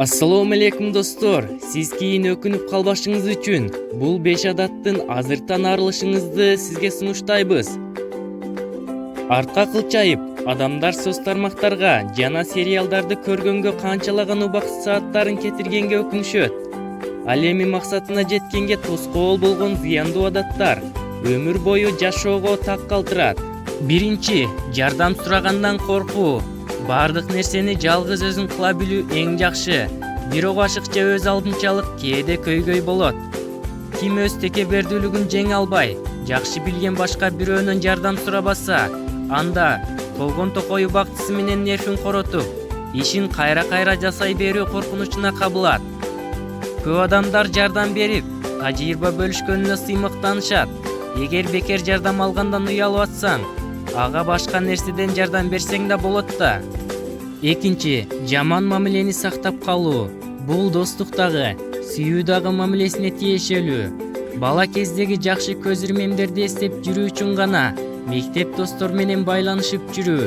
Assalamu алейкум достор. Сиз кийин өкүнүп калбашыңыз үчүн бул 5 адаттын азыртан арылышыңызды сизге сунуштайбыз. Артка кылчайып, адамдар соц тармактарга жана сериалдарды көргөнгө канчалаган убакыт сааттарын кетиргенге өкүнүшөт. Ал эми максатына жеткенге тоскоол болгон зыяндуу адаттар өмүр бою жашоого так калтырат. Биринчи, жардам сурагандан коркуу. Бардык нерсени жалгыз өзүң кыла билүү эң жакшы. Бирок ашыкча өз алдынчалык кээде көйгөй болот. Ким өз текебердүүлүгүн жеңе албай, жакшы билген башка бирөөнөн жардам сурабаса, анда толгон токой убактысы менен нервин коротуп, ишин кайра жасай берүү коркунучуна кабылат. Көп адамдар жардам берип, тажрыйба бөлүшкөнүнө сыймыктанышат. Эгер бекер жардам алгандан уялып атсаң, ага башка нерседен жардам берсең да болот да. Экинчи, жаман мамилени сактап калуу. Бул достуктагы, сүйүүдагы мамилесине тиешелүү. Бала кездеги жакшы көз ирмемдерди эстеп жүрүү үчүн гана мектеп достор менен байланышып жүрүү,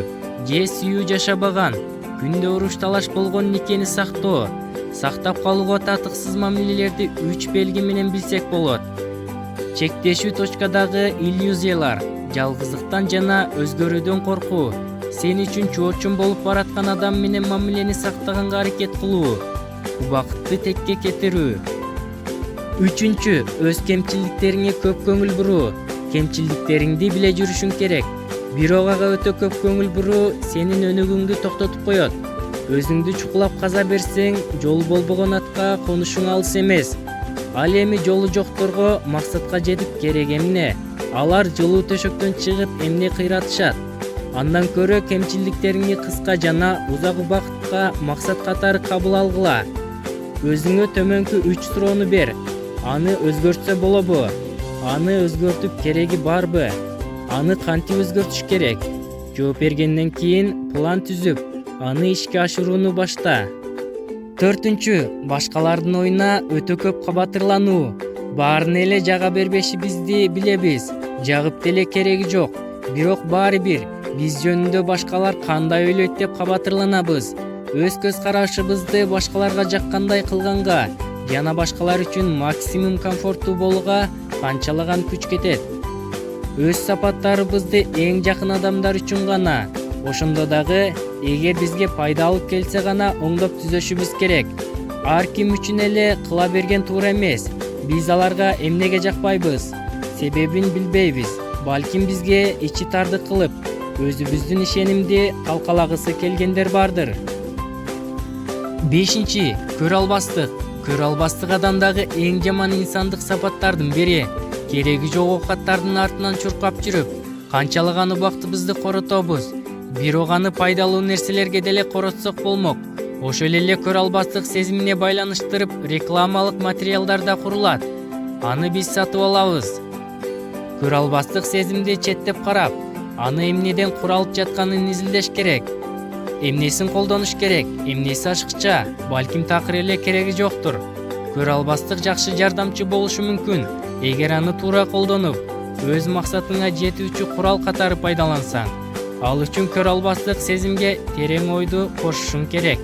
же сүйүү жашабаган, күндө уруш талаш болгон никени сактап калууга татыксыз мамилелерди 3 белги менен билсек болот. Чектешүү точкадагы иллюзиялар, жалгыздыктан жана өзгөрүүдөн коркуу, сен үчүн чоочун болуп бараткан адам менен мамилени сактаганга аракет кылуу, убакытты текке кетирүү. Үчүнчү, өз кемчиликтериңе көп көңүл буруу. Кемчиликтериңди биле жүрүшүң керек. Бирок ага өтө көп көңүл буруу сенин өнүгүүңдү токтотуп коет. Өзүңдү чукулап каза берсең, жолу болбогон атка конушуң алыс эмес. Ал эми жолу жокторго максатка жетип керек эмне? Алар жылуу төшөктөн чыгып эмне кыйратышат? Андан көрө кемчиликтериңи кыска жана узак убакытка максат катары кабыл алгыла. Өзүңө төмөнкү 3 суроону бер. Аны өзгөртсө болобу? Аны өзгөртүп кереги барбы? Аны кантип өзгөртүш керек? Жооп бергенден кийин план түзүп, аны ишке ашырууну башта. Төртүнчү, башкалардын оюна өтө көп кабатырлануу. Баарын эле жага бербешибизди билебиз. Жагып деле кереги жок. Бирок баары бир биз жөнүндө башкалар кандай ойлойт деп кабатырланабыз. Өз көз карашыбызды башкаларга жаккандай кылганга жана башкалар үчүн максимум комфорттуу болууга канчалаган күч кетет. Өз сапаттарыбызды эң жакын адамдар үчүн гана, ошондо дагы эгер бизге пайда алып келсе гана оңдоп түзөшүбүз керек. Ар ким үчүн эле кыла берген туура эмес. Биз аларга эмнеге жакпайбыз? Себебин билбейбиз. Балким бизге ичи тардык кылып, өзүбүздүн ишенимди калкалагысы келгендер бардыр. Бешинчи, көрө албастык. Көрө албастык адамдагы эң жаман инсандык сапаттардын бири. Кереги жок оокаттардын артынан чуркап жүрүп, канчалаган убактыбызды коротобуз. Бирок аны пайдалуу нерселерге деле коротсок болмок. Ошол эле көрө албастык сезимине байланыштырып рекламалык материалдар да курулат. Аны биз сатып алабыз. Көрө албастык сезимди четтеп карап, аны эмнеден куралып жатканын изилдеш керек. Эмнесин колдонуш керек, эмнеси ашыкча, балким такыр эле кереги жоктур. Көрө албастык жакшы жардамчы болушу мүмкүн, эгер аны туура колдонуп, өз максатыңа жетүүчү курал катары пайдалансаң. Ал үчүн көрө албастык сезимге терең ойду кошушуң керек.